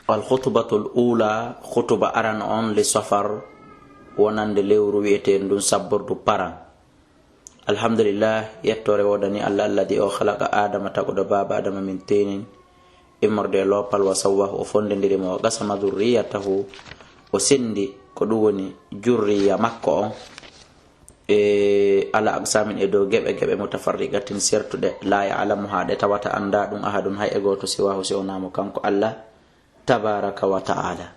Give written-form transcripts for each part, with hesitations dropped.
الخطبة الأولى خطبة أران أون لسفر ونند ليورو ويتين دون صبر دو بارا. الحمد لله يتوري ودني الله الذي خلق آدم تقود باب آدم من تين إمر دي لوبال وسواه وفندن دي مو قسم ذريته وسندي كدوني جرية مكة على أقسام إدو جب متفرقة سيرت لا يعلمها دي توات أنداد أحد هاي إغوتو سواه سيونامو كانكو الله تبارك وتعالى.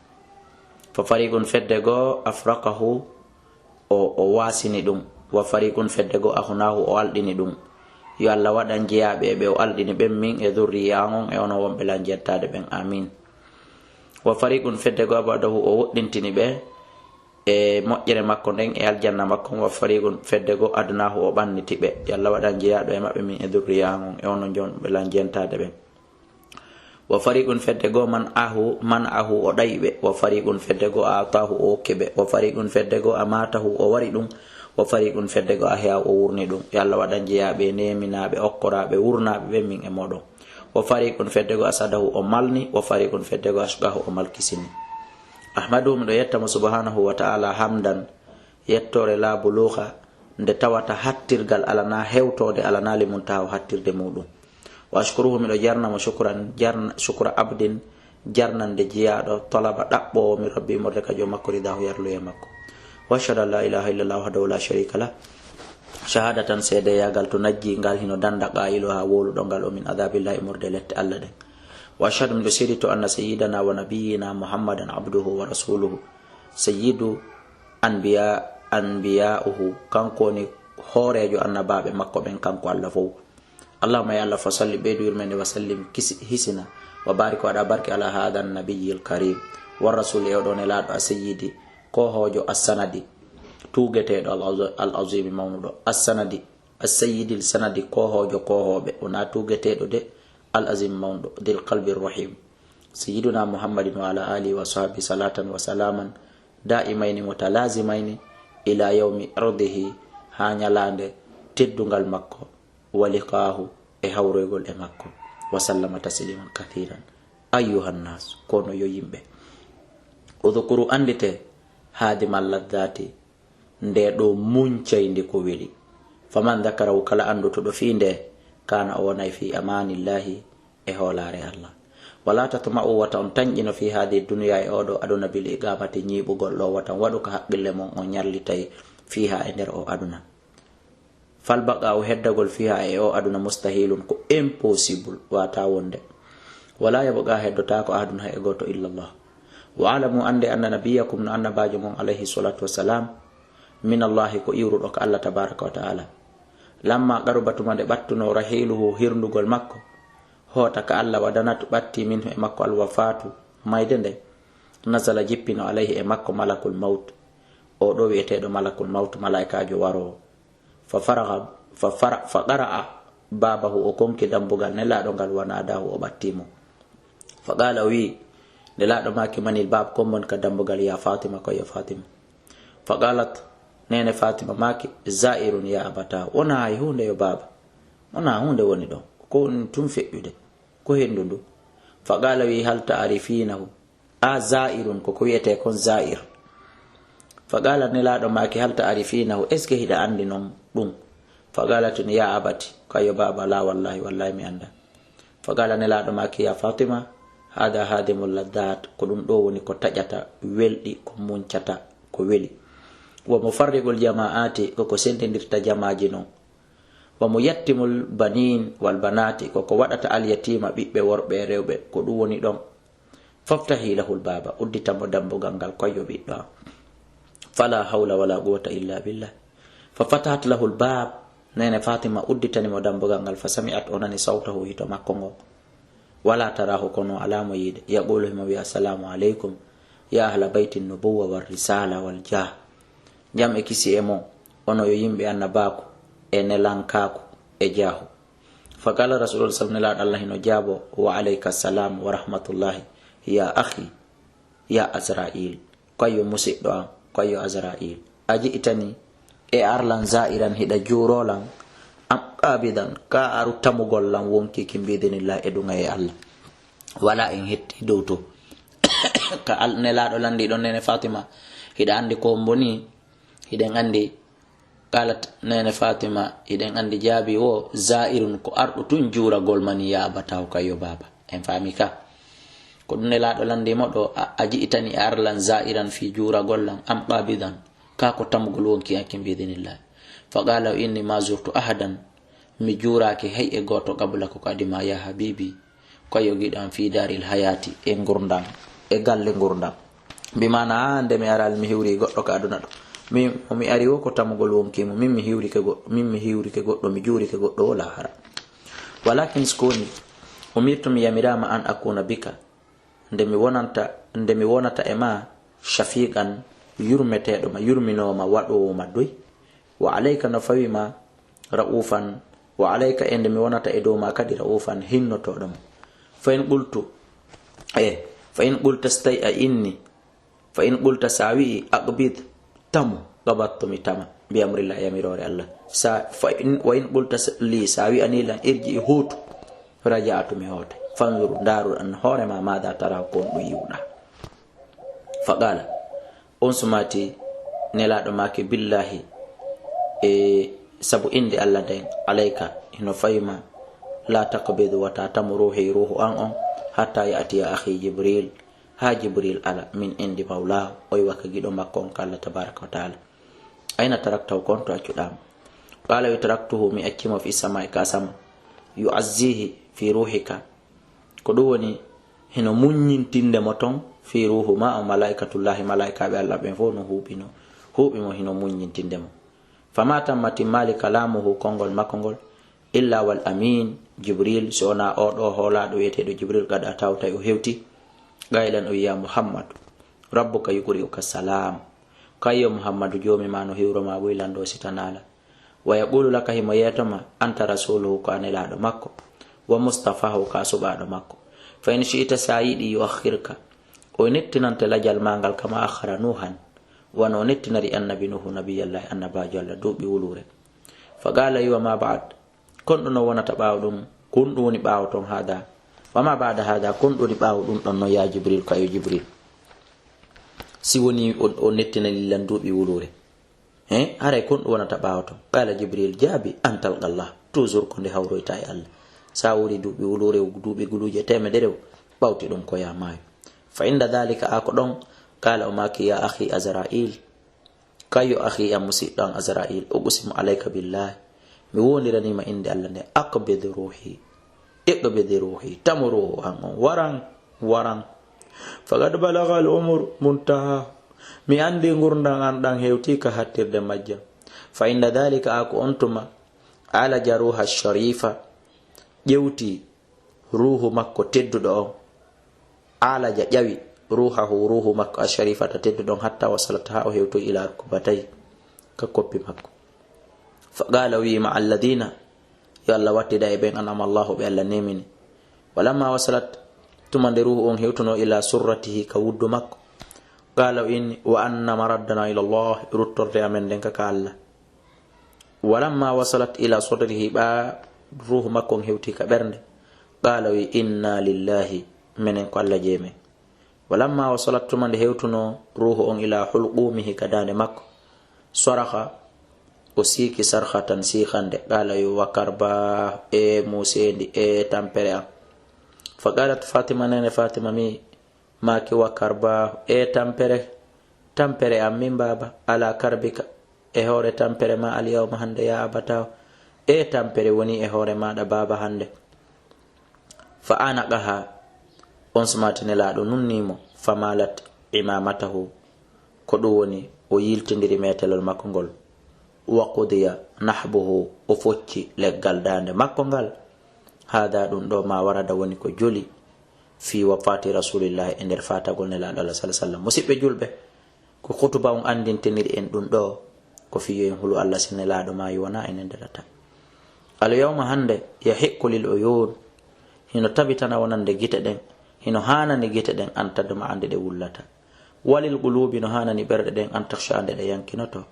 ففريق فدغو أفرقه أو واسني دون وفريق فدغو أخناه أو ألدني دون yo Allah wadan jiyaabe be o aldini ben min e dhurriyaangon e ono wonbe lan jettade ben amin. Wa fariqun fedego abadahu o woddintini be e mojjere makko den e aljanna makko. Wa fariqun fedego adnahu o banniti be yo Allah wadan jiyaabe e mabbe min e dhurriyaangon e ono jonbe lan jettade ben. Wa fariqun fedego man ahu o daybe. Wa fariqun fedego atahu o kebe. Wa fariqun fedego amatahu o wari dum. wa fariqun fedde go ahya o wurni dum yalla wadan jeyabe neminabe okkorabe wurnabe be min e modon. wa fariqun fedde go asadahu o malni. wa fariqun fedde go asbahu o malkisini. ahmadu do yetta mo subhanahu wa ta'ala hamdan yettore la bulugha nde tawata hattirgal alana hewtode alana limun taw hattirde mudum. wa ashkuruhu mi do jarna mo shukra abdin jarnande jiyaado talaba dabbo mi rabbi morde ka jom makko ridahu yarlu e makko. واشهد ان لا اله الا الله وحده لا شريك له شهادة سيده ياغال تو نجي ngal hino danda qailuha wolu dongal o min adabillahi murde lette Allah den. واشهد من سيدي تو ان سيدنا ونبينا محمدا عبده ورسوله سيد انبياؤه kankoni horejo annababe makko ben kanko Allah fo. اللهم يا الله فصل بيدور من وسلم hisina wa barik wa barki ala hada an-nabiyil karim wa rasul yodon la sayyidi ko hojo as-sanadi tugetedo al-azim mawnudo as-sanadi as-sayyidil sanadi ko hojo ko hobe ona tugetedo de al-azim mawnudo dil qalbir rahim sayyiduna muhammadin wa ala alihi wa sahbihi salatan wa salaman daimaini mutalazimaini ila yawmi ardihi hanyalande teddungal makko wa liqahu e hawregol e makko wa sallama tasliman kathiran. ayyuhan nas kono yo yimbe udhkuru andite hadi malladati nde do muncayndi ko weli. faman dhakarahu kala andu to do finde kana o wonay fi amanillahi e holare Allah. wala tatma'u wa tanjino fi hadi dunya e odo aduna bil igabati nyibugol lo watan wadu ka haqqille mon on nyarlitay fiha e der o aduna. fal baqa o heddagol fiha e o aduna mustahilun ko impossible wata wonde. wala yabqa heddota ko aduna e goto illa Allah. wa'alamu ande anna nabiyakum no annabajo mon alayhi salatu wassalam min Allah ko iwrudo ko Allah tabaraka wa ta'ala. lamma qarubatuma de battuno rahiluhu hirndugol makko hota ka Allah wadanatu batti minhu e makko alwafatu mayde nde nazala jippino alayhi e makko malakul maut o do wietedo malakul maut malaikajo waro fa qara'a babahu o konki dambugal nelado ngal wanadahu o battimo fa qala wi de laado maki manil bab kombon ka dambugal ya fatima ko ya fatima. fa qalat nene fatima maki zairun ya abata wona ay hunde yo baba wona hunde woni do ko tum feƴƴude ko hendundu. fa qala wi hal ta'rifinahu a zairun ko wiyete kon zair. fa qala ne laado maki hal ta'rifinahu est ce que hida andi non dum. fa qalat ya abati kayo baba la wallahi mi anda. fa qala ne laado maki ya fatima hada hadimul laddat ko dum do woni ko tajata weldi ko muncata ko weli. wa mufarriqul jamaati ko sendendirta jamaaji non. wa muyattimul banin wal banati ko wadata al yatima bibbe worbe rewbe ko dum woni don. faftahi lahul baba uddita mo dambugal ngal ko yobi do. fala hawla wala quwwata illa billah. fa fatahat lahul bab nene fatima udditani mo dambugal ngal fa sami'at onani sawtahu hito makko ngo. ولا تراه كونو علامه يد يقول لهم السلام عليكم يا اهل بيت النبوه والرساله والجاه jam e kisi e mo ono yo yimbe annabako e nelankaku e jahu. fa qala rasulullah sallallahu alaihi wasallam jabo wa alayka salam wa rahmatullahi ya akhi ya azrail kayo musiddo kayo azrail aji itani e arlan zairan hida jurolan abidan ka aru tamugol lan wonki kimbidinillah e dunga e Allah wala en hetti dowto ka nelaɗo landi ɗon nene Fatima hiɗa andi ko boni hiɗen andi qalat nene Fatima hiɗen andi jaabi o zairun ko arɗo tun juuragol mani ya abataw kayo baba en fami ka ko ɗum nelaɗo landi moɗo a jiitani arlan zairan fi juuragol lan am qabidan ka ko tamgol wonki anki bidinillah fa qala inni ma zurtu ahadan mi juuraki hay e goto qabla ko kadi ma ya habibi koyo giɗan fi daril hayati e gurdam e galle gurdam bimana nde mi aral mi hiwri goɗɗo ka aduna ɗo mi ari wo ko tamgol wonkimo min mi hiwrike goɗɗo mi juurike goɗɗo wala hara walakin skoni umirtu mi yamirama an akuna bika nde mi wonata e ma shafiqan yurmeteɗo ma yurminoma waɗowo ma doy wa alayka no fawi ma raufan wa alayka e nde mi wonata e dow ma kadi raufan hinnotoɗo mo fa in qulta sa wi'i aqbid tamu gabatto mi tama bi amrillah yamirore Allah wa in qulta li sa wi'ani lan irji hutu raja'atu mi hote fanzur daru an horema mada tara kon ɗum yiwɗa fa qala on sumati nelaɗo make billahi e sabu inde Allah den alayka hino fayma la taqbidu wata tamu ruhu an on hatta ya'tiya akhi jibril ha jibril ala min indi mawla oy waka giɗo makko on kala tabaraka wa taala aina taraktahu konto accuɗama qala wi taraktuhu mi accimo fi samai ka sama yu'azzihi fi ruhika ko ɗum woni hino muññintinde mo ton fi ruhu ma o malaikatullahi malaikaɓe Allah ɓen fof no huuɓimo hino muññintinde mo fama tamma timmali kalamuhu kongol makko ngol illa wal amin jibril so wona oɗo hoolaɗo wiyeteɗo jibril gaɗa tawta o hewti gaylan o wiya muhammadu rabbuka yukri'uka salam kayyo muhammadu jomi ma no hiwroma ɓoylando sitanala wa yaqulu laka himo yetoma anta rasuluhu ko anelaɗo makko wa mustafahu ka suɓaɗo makko fa in shi'ta sa yiɗi yuakhirka o nettinante lajal mangal kama akhara nuhan wano nettinari annabi nuhu nabiyallahi annabajo Allah duuɓi wulure fa qala yiwa ma ba'd kon ɗum no wonata ɓaawo ɗum kon ɗum woni ɓaawo ton hada wama ba'da hada kon ɗoni ɓaawo ɗum ɗon no ya jibril kayo jibril si woni o nettinani lan duuɓi wulure haray kon ɗum wonata ɓaawo ton qala jibril jaabi antal Allah toujours ko nde hawroyta e Allah sa wuri duuɓi wulure duuɓi guluje temedere ɓawti ɗum ko ya maayo fa inda dhalika ako ɗon qala o maki ya akhi azrail kayo akhi am musidɗo an azrail uqsimu alayka billahi mi woniranima inde Allah nde aqbid ruhi tamuru an on waran faqad balagha al umur muntaha mi andi gurdam an ɗan hewti ka hattirde majjam fa inda dhalika ako ontuma ala jaruha sharifa ƴewti ruhu makko tedduɗo on alaja ƴawi ruhu makko a sharifata tedduɗo on hatta wasalat ha o hewto ila rukubatay ka koppi makko fa qala wima alladina yo Allah wattida e ɓen anama allahu ɓe Allah nemini walamma wasalat tumande ruhu on hewtuno ila surratihi ka wuddu makko qala inni wa anna maraddana ila Allah ruttorde amen nden kaka Allah walamma wasalat ila surratihi ɓa ruhu makko on hewti ka ɓernde qala wi inna lillahi menen ko Allah jeemen walamma wasalat tumande hewtuno ruhu on ila hulqumihi ka dande makko saraha o siiki sarhatan siikande qala yo wakarba e musendi e tampere am fa qalat fatima nene fatima mi maki wakarba e tampere am min baba ala karbika e hoore tampere ma al yawma hande ya abata e tampere woni e hoore maɗa baba hande fa anaqaha on sumatinelaɗo nunnimo famalat imamatahu ko ɗum woni o yiltidiri metelol makko ngol wa qudiya nahbuhu o focci leggal dande makko ngal hada ɗum ɗo ma warada woni ko joli fi wafati rasulillahi e nder fatagol nelaɗo Allah sallallahu alaihi wasallam musidɓe julɓe ko khutuba on andinteniri en ɗum ɗo ko fiyo en hulu Allah sinelaɗo ma yona enen derata al yawma hande yahiqqu lil uyun hino tabitana wonande gite ɗen hino hanani gite ɗen an tadma ande ɗe wullata walil qulubi no hanani ɓerɗe ɗen an takhsha ande ɗe yankinoto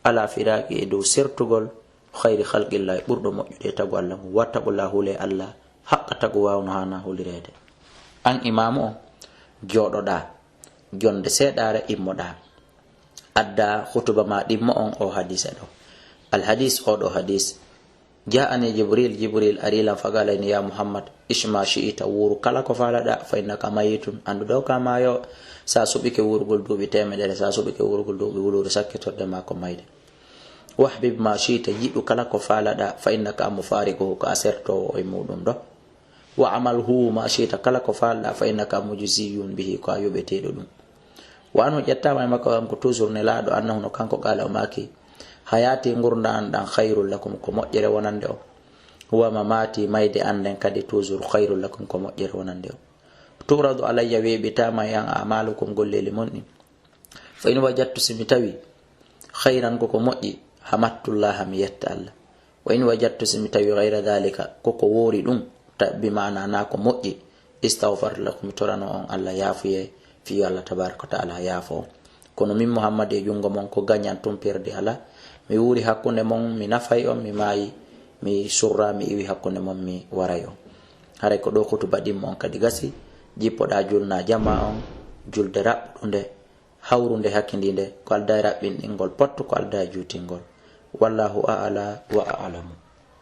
ala firaqi e dow sertugol khayri khalqillahi ɓurɗo moƴƴude tagu Allah mo watta ɓola hule Allah haqqa tagu wawno hana hulirede an imamu o joɗoɗa jonde seeɗare immoɗa adda hutuba ma ɗimmo on o hadisa ɗo. Alhadis oɗo hadis ja'ani jibril arilan fagalani ya muhammad ishma shi'ita wuru kala ko falaɗa fa innaka mayitun andu ɗo ka mayo sa suɓike wurgol duuɓi temedere sa suɓike wurgol duuɓi wulure sakkitorde ma ko mayde. wahbib ma shi'ita yiɗu kala ko falaɗa fa innaka mufariquhu ko asertowo e muɗum ɗo. wa amal hu ma shi'ita kala ko falaɗa fa innaka mujziyun bihi ko a yoɓeteɗo ɗum. wa anhu ƴettama e makko kanko toujours ne laaɗo annahu no kanko qala o maki hayati gurda an ɗan khairul lakum ko moƴƴere wonande o huwa mamati mayde anden kadi toujours khairul lakum ko moƴƴere wonande o. turadu alayya weɓitama yan amalukum golleli mon ɗi fa in wajadtu simi tawi khairan koko moƴƴi hamattullaha mi yetta Allah wa in wajadtu simi tawi ghayra dhalika koko wori ɗum bi mana na ko moƴƴi istaghfar lakum torano on Allah yafuye fi Allah tabaraka ta'ala yafo. kono min muhammad e jungo mon ko ganyan tumpirde ala mi wuri hakkunde mon mi nafay on mi maayi mi surra mi iwi hakkunde mon mi waray on. haray ko ɗo hutuba ɗimmo on kadi gasi jippoɗa julna jama on julde raɓɗunde hawrunde hakkindinde ko alda e raɓɓinɗingol pottu ko alda e juutingol. wallahu a'ala wa a'lamu.